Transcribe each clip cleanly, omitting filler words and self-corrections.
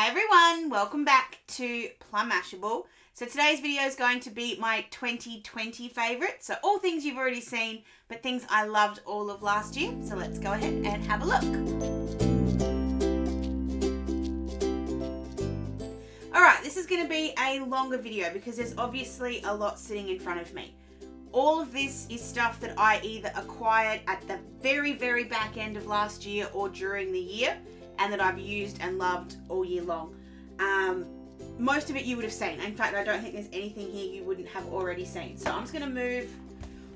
Hi everyone, welcome back to Plum Mashable. So today's video is going to be my 2020 favourites. So all things you've already seen, but things I loved all of last year. So let's go ahead and have a look. Alright, this is going to be a longer video because there's obviously a lot sitting in front of me. All of this is stuff that I either acquired at the very back end of last year or during the year, and that I've used and loved all year long. Most of it you would have seen. In fact, I don't think there's anything here you wouldn't have already seen. So I'm just going to move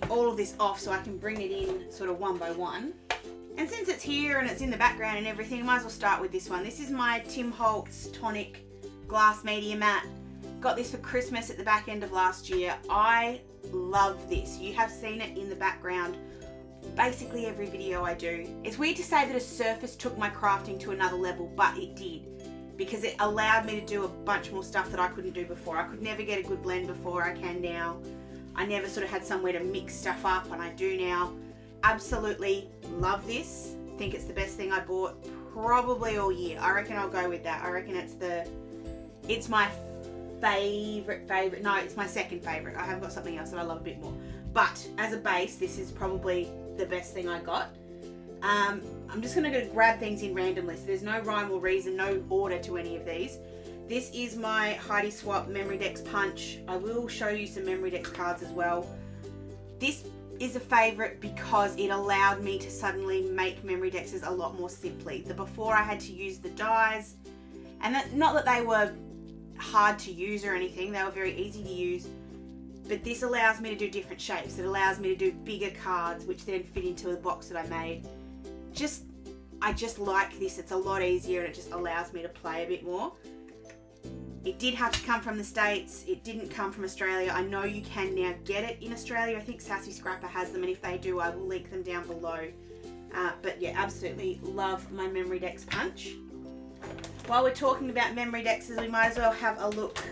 all of this off so I can bring it in sort of one by one. And since it's here and it's in the background and everything, I might as well start with this one. This is my Timholtz Tonic Glass Mat. Got this for Christmas at the back end of last year. I love this. You have seen it in the background basically every video I do. It's weird to say that a surface took my crafting to another level, but it did, because it allowed me to do a bunch more stuff that I couldn't do before. I could never get a good blend before, I can now. I never sort of had somewhere to mix stuff up, and I do now. Absolutely love this. Think it's the best thing I bought probably all year. I reckon I'll go with that. I reckon it's my favorite. No, it's my second favorite. I have got something else that I love a bit more. But as a base, this is probably the best thing I got. I'm just going to grab things in randomly, so there's no rhyme or reason, no order to any of these. This is my Heidi Swapp Memorydex punch. I will show you some Memorydex cards as well. This is a favourite because it allowed me to suddenly make Memorydex a lot more simply. Before I had to use the dies, and not that they were hard to use or anything, they were very easy to use. But this allows me to do different shapes. It allows me to do bigger cards, which then fit into the box that I made. I just like this. It's a lot easier and it just allows me to play a bit more. It did have to come from the States. It didn't come from Australia. I know you can now get it in Australia. I think Sassy Scrapper has them, and if they do, I will link them down below. But yeah, absolutely love my Memorydex punch. While we're talking about Memorydex, we might as well have a look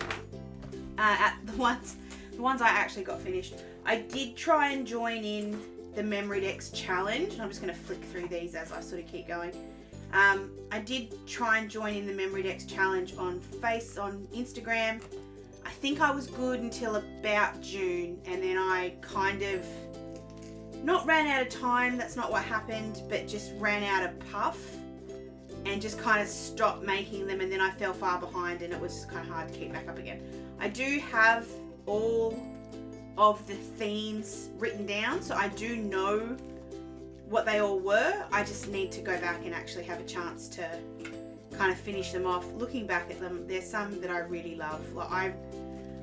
at the ones I actually got finished. I did try and join in the Memorydex challenge. I'm just going to flick through these as I sort of keep going. I did try and join in the Memorydex challenge on Instagram. I think I was good until about June, and then I kind of not ran out of time, that's not what happened, but just ran out of puff and just kind of stopped making them, and then I fell far behind and it was kind of hard to keep back up again. I do have all of the themes written down, so I do know what they all were. I just need to go back and actually have a chance to kind of finish them off. Looking back at them, there's some that I really love. Like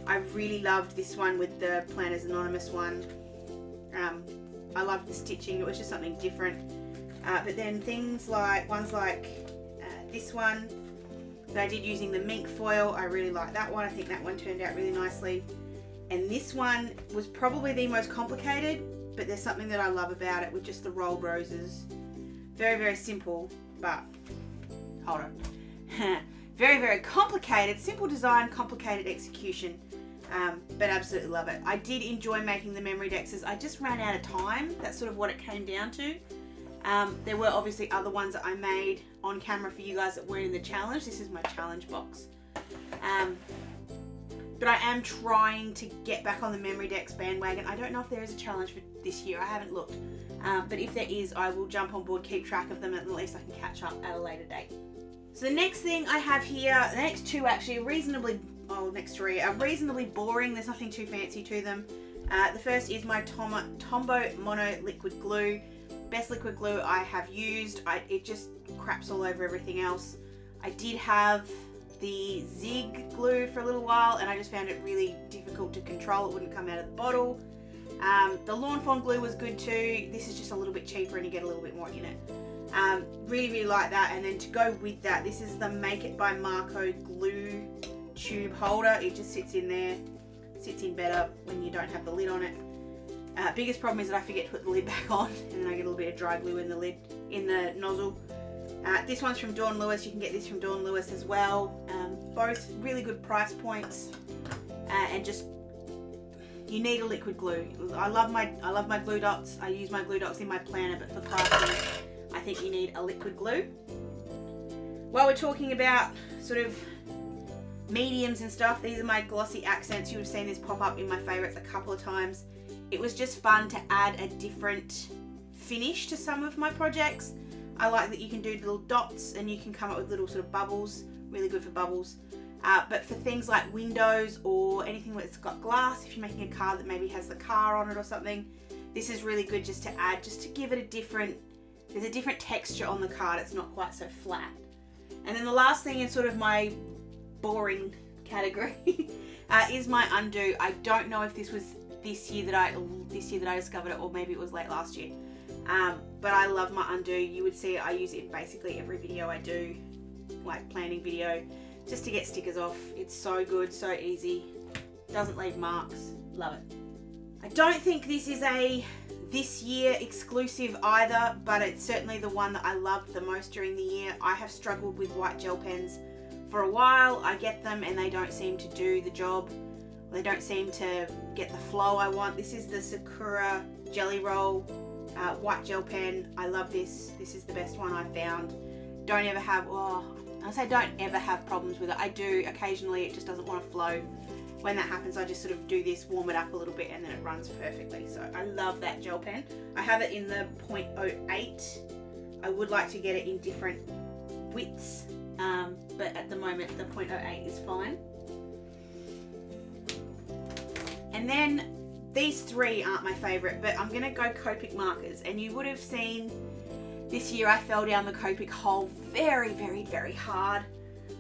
I really loved this one with the Planners Anonymous one. I loved the stitching, it was just something different. But then ones like this one that I did using the mink foil, I really like that one. I think that one turned out really nicely. And this one was probably the most complicated, but there's something that I love about it with just the rolled roses. Very simple, but hold on. Very complicated, simple design, complicated execution, but absolutely love it. I did enjoy making the Memorydex. I just ran out of time. That's sort of what it came down to. There were obviously other ones that I made on camera for you guys that weren't in the challenge. This is my challenge box. But I am trying to get back on the Memorydex bandwagon. I don't know if there is a challenge for this year. I haven't looked. But if there is, I will jump on board, keep track of them, and at least I can catch up at a later date. So the next thing I have here, the next two actually next three are reasonably boring. There's nothing too fancy to them. The first is my Tombow Mono Liquid Glue. Best liquid glue I have used. It just craps all over everything else. I did have the Zig glue for a little while, and I just found it really difficult to control. It wouldn't come out of the bottle. The Lawn Fawn glue was good too. This is just a little bit cheaper and you get a little bit more in it. Really like that. And then to go with that, this is the Make It by Marco glue tube holder. It just sits in there. Sits in better when you don't have the lid on it. Biggest problem is that I forget to put the lid back on, and then I get a little bit of dry glue in the nozzle. This one's from Dawn Lewis. You can get this from Dawn Lewis as well. Both really good price points, and just you need a liquid glue. I love my glue dots. I use my glue dots in my planner, but for crafting, I think you need a liquid glue. While we're talking about sort of mediums and stuff, these are my Glossy Accents. You would have seen this pop up in my favourites a couple of times. It was just fun to add a different finish to some of my projects. I like that you can do little dots and you can come up with little sort of bubbles, really good for bubbles. But for things like windows or anything that's got glass, if you're making a card that maybe has the car on it or something, this is really good just to add, just to give it a different, there's a different texture on the card. It's not quite so flat. And then the last thing in sort of my boring category is my undo. I don't know if this was this year that I discovered it, or maybe it was late last year. But I love my undo. You would see I use it in basically every video I do, like planning video, just to get stickers off. It's so good, so easy, doesn't leave marks. Love it. I don't think this is a this year exclusive either, but it's certainly the one that I loved the most during the year. I have struggled with white gel pens for a while. I get them and they don't seem to do the job. They don't seem to get the flow I want. This is the Sakura Jelly Roll white gel pen. I love this. This is the best one I've found. Don't ever have, I say don't ever have problems with it. I do occasionally, it just doesn't want to flow. When that happens, I just sort of do this, warm it up a little bit, and then it runs perfectly. So I love that gel pen. I have it in the 0.08. I would like to get it in different widths, but at the moment the 0.08 is fine. And then these three aren't my favourite, but I'm going to go Copic Markers. And you would have seen this year I fell down the Copic hole very, very, very hard.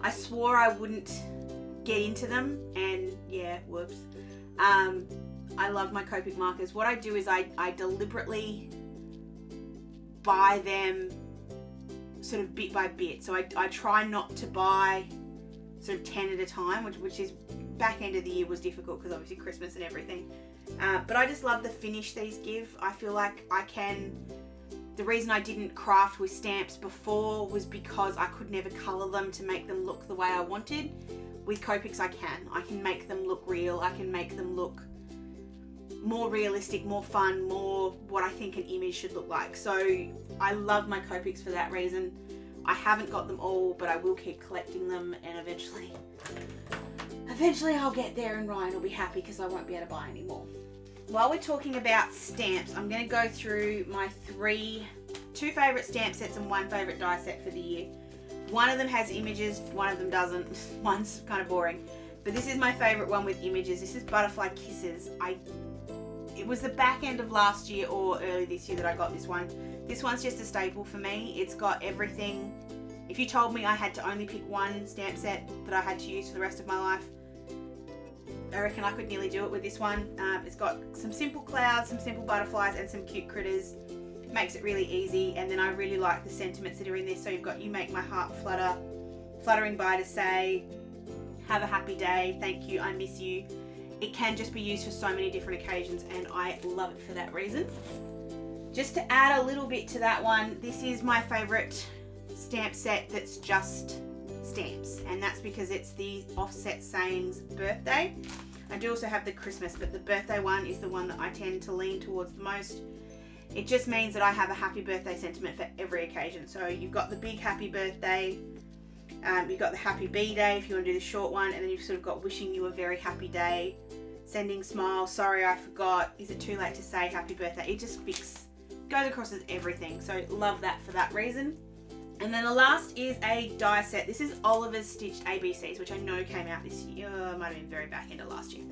I swore I wouldn't get into them, and yeah, whoops. I love my Copic Markers. What I do is I deliberately buy them sort of bit by bit. So I try not to buy sort of 10 at a time, which is back end of the year was difficult because obviously Christmas and everything. But I just love the finish these give. I feel like I can, the reason I didn't craft with stamps before was because I could never colour them to make them look the way I wanted. With Copics I can make them look real. I can make them look more realistic, more fun, more what I think an image should look like. So I love my Copics for that reason. I haven't got them all, but I will keep collecting them, and eventually I'll get there and Ryan will be happy because I won't be able to buy any more. While we're talking about stamps, I'm going to go through my two favourite stamp sets and one favourite die set for the year. One of them has images, one of them doesn't. One's kind of boring. But this is my favourite one with images. This is Butterfly Kisses. It was the back end of last year or early this year that I got this one. This one's just a staple for me. It's got everything. If you told me I had to only pick one stamp set that I had to use for the rest of my life, I reckon I could nearly do it with this one. It's got some simple clouds, some simple butterflies, and some cute critters. Makes it really easy, and then I really like the sentiments that are in this. So you've got "You make my heart flutter," "Fluttering by to say," "Have a happy day," "Thank you," "I miss you." It can just be used for so many different occasions, and I love it for that reason. Just to add a little bit to that one, this is my favourite stamp set that's just stamps, and that's because it's the Offset Sayings birthday. I do also have the Christmas, but the birthday one is the one that I tend to lean towards the most. It just means that I have a happy birthday sentiment for every occasion. So you've got the big happy birthday, you've got the happy B-day if you want to do the short one, and then you've sort of got wishing you a very happy day, sending smile, sorry I forgot, is it too late to say happy birthday. It just goes across as everything. So love that for that reason. And then the last is a die set. This is Oliver's Stitched ABCs, which I know came out this year. It might have been very back end of last year.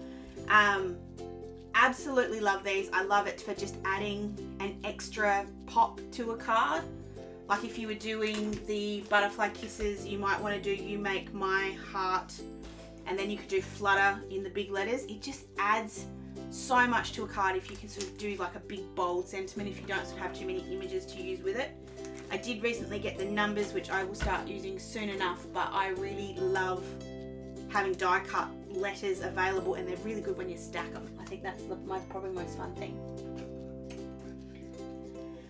Absolutely love these. I love it for just adding an extra pop to a card. Like if you were doing the Butterfly Kisses, you might want to do "You make my heart," and then you could do "Flutter" in the big letters. It just adds so much to a card if you can sort of do like a big bold sentiment, if you don't sort of have too many images to use with it. I did recently get the numbers, which I will start using soon enough, but I really love having die cut letters available, and they're really good when you stack them. I think that's my probably most fun thing.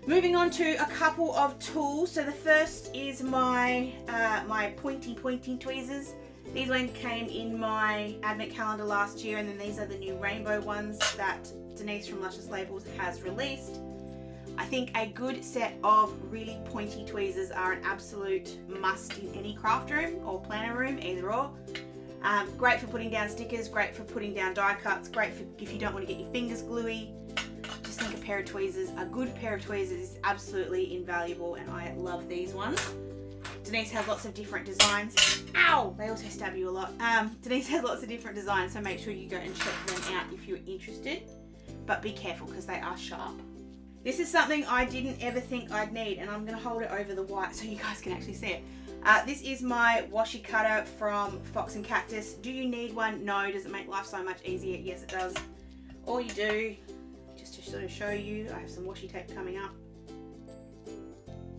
Moving on to a couple of tools. So the first is my my pointy tweezers. These ones came in my advent calendar last year, and then these are the new rainbow ones that Denise from Luscious Labels has released. I think a good set of really pointy tweezers are an absolute must in any craft room or planner room, either or. Great for putting down stickers, great for putting down die cuts, great for if you don't want to get your fingers gluey. Just think a pair of tweezers, a good pair of tweezers is absolutely invaluable, and I love these ones. Denise has lots of different designs. Ow! They also stab you a lot. Denise has lots of different designs, so make sure you go and check them out if you're interested. But be careful because they are sharp. This is something I didn't ever think I'd need, and I'm going to hold it over the white so you guys can actually see it. This is my washi cutter from Fox and Cactus. Do you need one? No. Does it make life so much easier? Yes, it does. All you do, just to sort of show you, I have some washi tape coming up.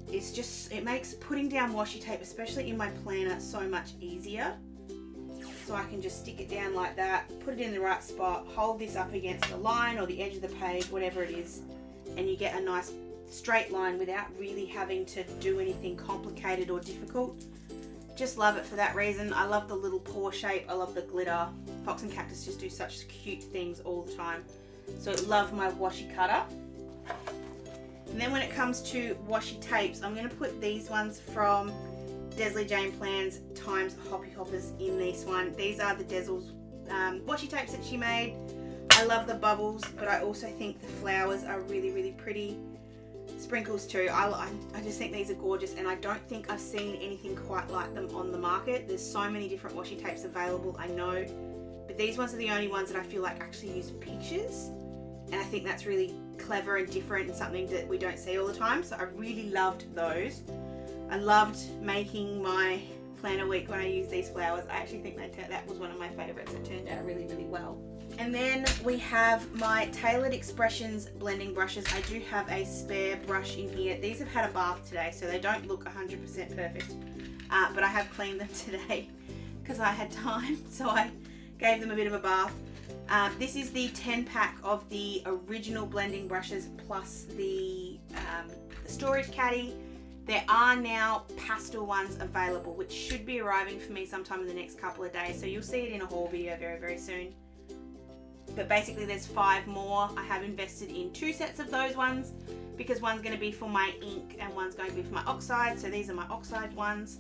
It makes putting down washi tape, especially in my planner, so much easier. So I can just stick it down like that, put it in the right spot, hold this up against the line or the edge of the page, whatever it is, and you get a nice straight line without really having to do anything complicated or difficult. Just love it for that reason. I love the little paw shape, I love the glitter. Fox and Cactus just do such cute things all the time. So I love my washi cutter. And then when it comes to washi tapes, I'm going to put these ones from Desley Jane Plans times Hoppy Hoppers in this one. These are the Desl's washi tapes that she made. I love the bubbles, but I also think the flowers are really, really pretty. Sprinkles too. I just think these are gorgeous, and I don't think I've seen anything quite like them on the market. There's so many different washi tapes available, I know, but these ones are the only ones that I feel like actually use pictures, and I think that's really clever and different and something that we don't see all the time. So I really loved those. I loved making my planner week when I used these flowers. I actually think that was one of my favorites. It turned out really, really well. And then we have my Tailored Expressions blending brushes. I do have a spare brush in here. These have had a bath today, so they don't look 100% perfect. But I have cleaned them today because I had time, so I gave them a bit of a bath. This is the 10-pack of the original blending brushes plus the storage caddy. There are now pastel ones available, which should be arriving for me sometime in the next couple of days. So you'll see it in a haul video very, very soon. But basically there's 5 more. I have invested in 2 sets of those ones because one's going to be for my ink and one's going to be for my oxide. So these are my oxide ones.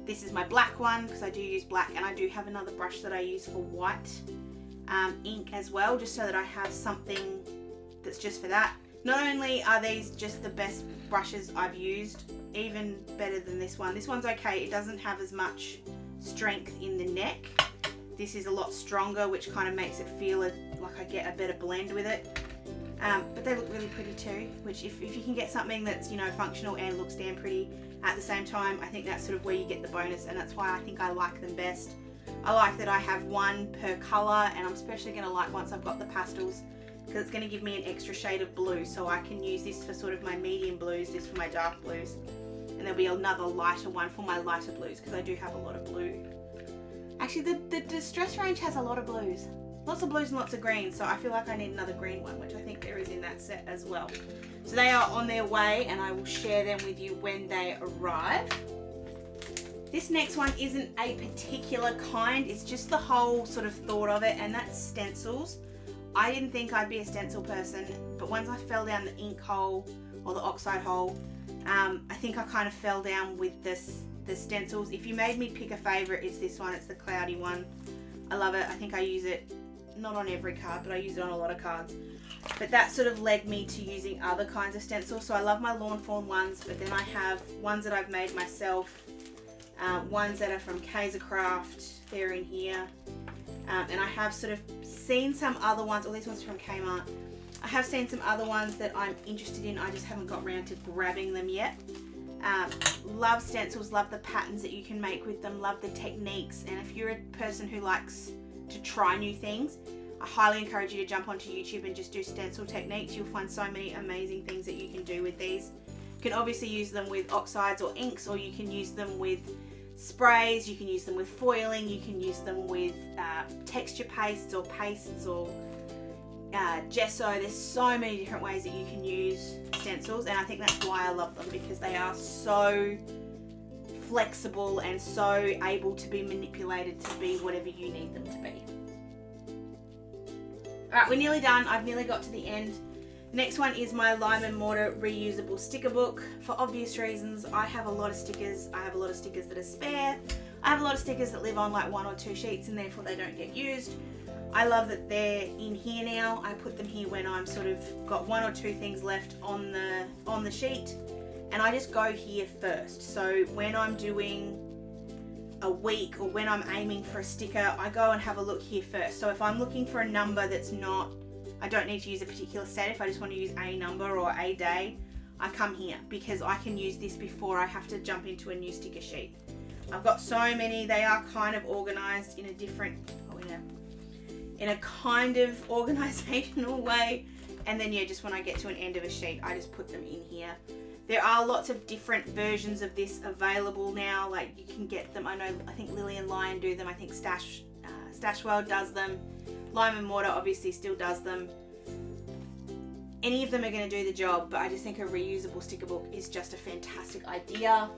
This is my black one because I do use black, and I do have another brush that I use for white ink as well, just so that I have something that's just for that. Not only are these just the best brushes I've used, even better than this one. This one's okay. It doesn't have as much strength in the neck. This is a lot stronger, which kind of makes it feel like I get a better blend with it. But they look really pretty too, which if you can get something that's, you know, functional and looks damn pretty at the same time, I think that's sort of where you get the bonus, and that's why I think I like them best. I like that I have one per colour, and I'm especially going to like once I've got the pastels, because it's going to give me an extra shade of blue, so I can use this for sort of my medium blues, this for my dark blues, and there'll be another lighter one for my lighter blues, because I do have a lot of blue. Actually, the Distress range has a lot of blues. Lots of blues and lots of greens, so I feel like I need another green one, which I think there is in that set as well. So they are on their way, and I will share them with you when they arrive. This next one isn't a particular kind, it's just the whole sort of thought of it, and that's stencils. I didn't think I'd be a stencil person, but once I fell down the ink hole, or the oxide hole, I think I kind of fell down with the stencils. If you made me pick a favourite, it's this one. It's the cloudy one. I love it. I think I use it, not on every card, but I use it on a lot of cards. But that sort of led me to using other kinds of stencils. So I love my Lawn Fawn ones, but then I have ones that I've made myself, ones that are from Kaiser Craft. They're in here. And I have sort of seen some other ones, these ones from Kmart. I have seen some other ones that I'm interested in. I just haven't got around to grabbing them yet. Love stencils, love the patterns that you can make with them, love the techniques, and if you're a person who likes to try new things, I highly encourage you to jump onto YouTube and just do stencil techniques. You'll find so many amazing things that you can do with these. You can obviously use them with oxides or inks, or you can use them with sprays, you can use them with foiling, you can use them with texture pastes or gesso. There's so many different ways that you can use stencils, and I think that's why I love them, because they are so flexible and so able to be manipulated to be whatever you need them to be. Alright, we're nearly done. I've nearly got to the end. Next one is my Lime and Mortar reusable sticker book. For obvious reasons, I have a lot of stickers. I have a lot of stickers that are spare. I have a lot of stickers that live on like 1 or 2 sheets and therefore they don't get used. I love that they're in here now. I put them here when I'm sort of got 1 or 2 things left on the sheet, and I just go here first. So when I'm doing a week or when I'm aiming for a sticker, I go and have a look here first. So if I'm looking for a number that's not, I don't need to use a particular set. If I just want to use a number or a day, I come here because I can use this before I have to jump into a new sticker sheet. I've got so many. They are kind of organized in a different, in a kind of organizational way. And then yeah, just when I get to an end of a sheet, I just put them in here. There are lots of different versions of this available now. Like you can get them, I think Lily and Lion do them. I think Stashwell does them. Lime and Mortar obviously still does them. Any of them are going to do the job, but I just think a reusable sticker book is just a fantastic idea.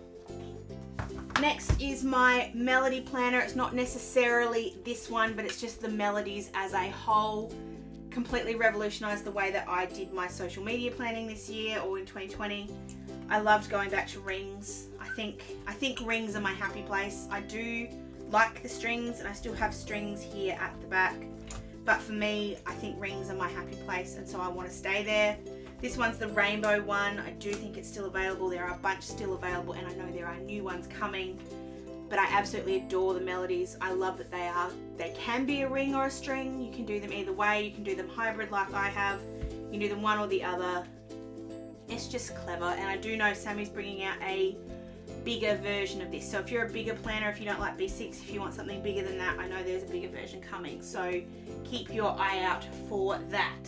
Next is my Melody Planner. It's not necessarily this one, but it's just the melodies as a whole. Completely revolutionized the way that I did my social media planning this year or in 2020. I loved going back to rings. I think rings are my happy place. I do like the strings and I still have strings here at the back. But for me, I think rings are my happy place and so I want to stay there. This one's the rainbow one. I do think it's still available. There are a bunch still available and I know there are new ones coming. But I absolutely adore the melodies. I love that they can be a ring or a string. You can do them either way. You can do them hybrid like I have. You can do them one or the other. It's just clever. And I do know Sammy's bringing out a bigger version of this. So if you're a bigger planner, if you don't like B6, if you want something bigger than that, I know there's a bigger version coming. So keep your eye out for that.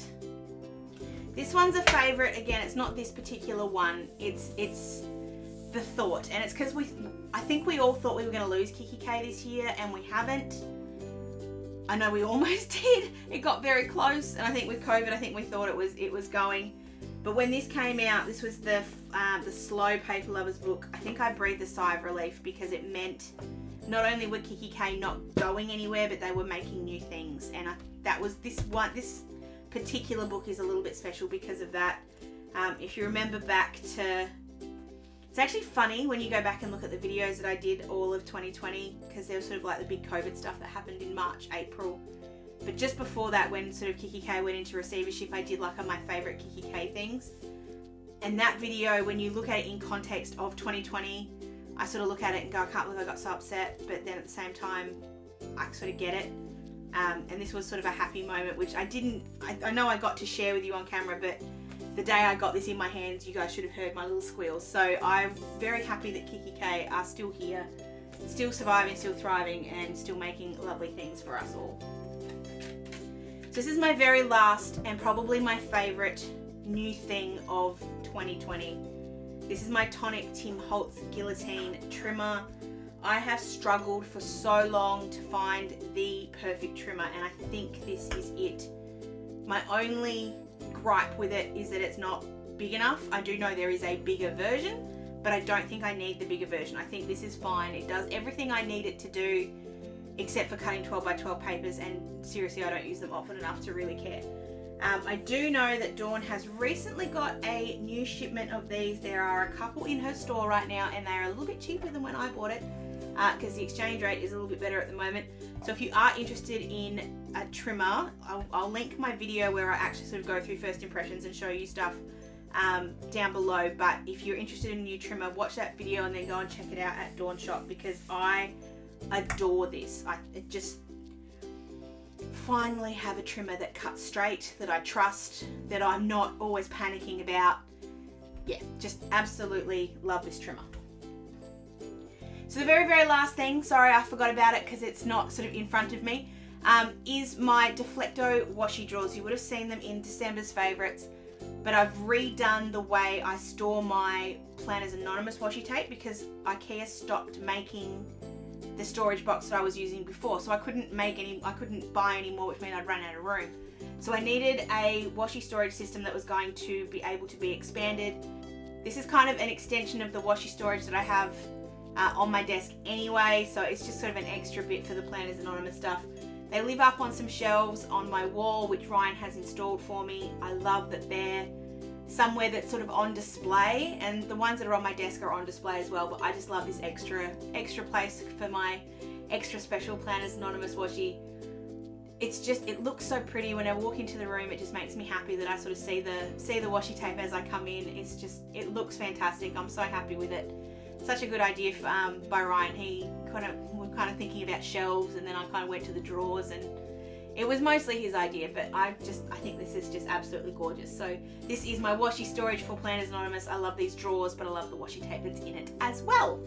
This one's a favorite. Again, it's not this particular one. It's the thought, and it's because I think we all thought we were going to lose Kiki K this year and we haven't. I know we almost did. It got very close, and I think with COVID, I think we thought it was going. But when this came out, this was the slow Paper Lovers book. I think I breathed a sigh of relief because it meant not only were Kiki K not going anywhere, but they were making new things, and that was this one. This particular book is a little bit special because of that. If you remember back to, it's actually funny when you go back and look at the videos that I did all of 2020, because there was sort of like the big COVID stuff that happened in March, April. But just before that, when sort of Kiki K went into receivership, I did like my favourite Kiki K things. And that video, when you look at it in context of 2020, I sort of look at it and go, I can't believe I got so upset. But then at the same time, I sort of get it. And this was sort of a happy moment, which I know I got to share with you on camera, but the day I got this in my hands, you guys should have heard my little squeals. So I'm very happy that Kiki K are still here, still surviving, still thriving, and still making lovely things for us all. So this is my very last and probably my favourite new thing of 2020. This is my Tonic Timholtz Guillotine Trimmer. I have struggled for so long to find the perfect trimmer, and I think this is it. My only gripe with it is that it's not big enough. I do know there is a bigger version, but I don't think I need the bigger version. I think this is fine. It does everything I need it to do, except for cutting 12 by 12 papers, and seriously, I don't use them often enough to really care. I do know that Dawn has recently got a new shipment of these. There are a couple in her store right now, and they're a little bit cheaper than when I bought it, because the exchange rate is a little bit better at the moment. So if you are interested in a trimmer, I'll link my video where I actually sort of go through first impressions and show you stuff down below. But if you're interested in a new trimmer, watch that video and then go and check it out at Dawn Shop, because I adore this. It just finally have a trimmer that cuts straight, that I trust, that I'm not always panicking about. Yeah, just absolutely love this trimmer. So the very, very last thing, sorry I forgot about it because it's not sort of in front of me, is my Deflecto washi drawers. You would have seen them in December's favourites, but I've redone the way I store my Planners Anonymous washi tape because IKEA stopped making the storage box that I was using before, so I couldn't buy any more, which meant I'd run out of room. So I needed a washi storage system that was going to be able to be expanded. This is kind of an extension of the washi storage that I have on my desk anyway, so it's just sort of an extra bit for the Planners Anonymous stuff. They live up on some shelves on my wall, which Ryan has installed for me. I love that they're somewhere that's sort of on display, and the ones that are on my desk are on display as well, but I just love this extra place for my extra special Planners Anonymous washi. It's just, it looks so pretty when I walk into the room. It just makes me happy that I sort of see the washi tape as I come in. It's just, it looks fantastic. I'm so happy with it. Such a good idea by Ryan. We're kind of thinking about shelves, and then I kind of went to the drawers, and it was mostly his idea, but I think this is just absolutely gorgeous. So this is my washi storage for Planners Anonymous. I love these drawers, but I love the washi tape that's in it as well.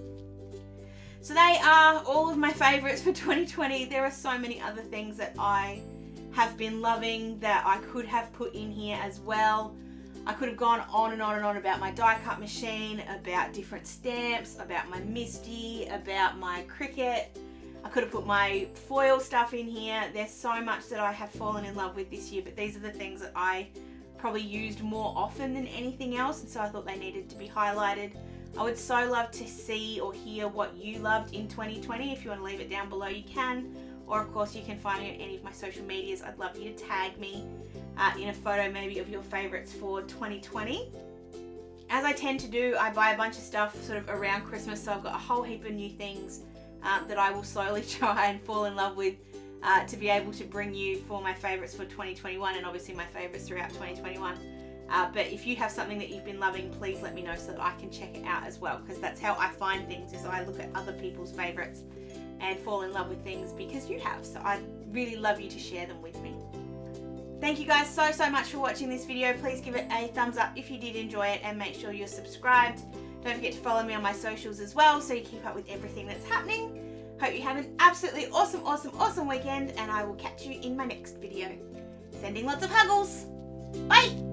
So they are all of my favorites for 2020. There are so many other things that I have been loving that I could have put in here as well. I could have gone on and on and on about my die cut machine, about different stamps, about my Misty, about my Cricut. I could have put my foil stuff in here. There's so much that I have fallen in love with this year, but these are the things that I probably used more often than anything else, and so I thought they needed to be highlighted. I would so love to see or hear what you loved in 2020. If you want to leave it down below, you can. Or of course you can find me on any of my social medias. I'd love you to tag me in a photo maybe of your favorites for 2020. As I tend to do, I buy a bunch of stuff sort of around Christmas, so I've got a whole heap of new things that I will slowly try and fall in love with to be able to bring you for my favorites for 2021, and obviously my favorites throughout 2021. But if you have something that you've been loving, please let me know so that I can check it out as well, because that's how I find things, is I look at other people's favorites and fall in love with things because you have. So I'd really love you to share them with me. Thank you guys so much for watching this video. Please give it a thumbs up if you did enjoy it, and make sure you're subscribed. Don't forget to follow me on my socials as well, so you keep up with everything that's happening. Hope you have an absolutely awesome weekend, and I will catch you in my next video. Sending lots of huggles. Bye!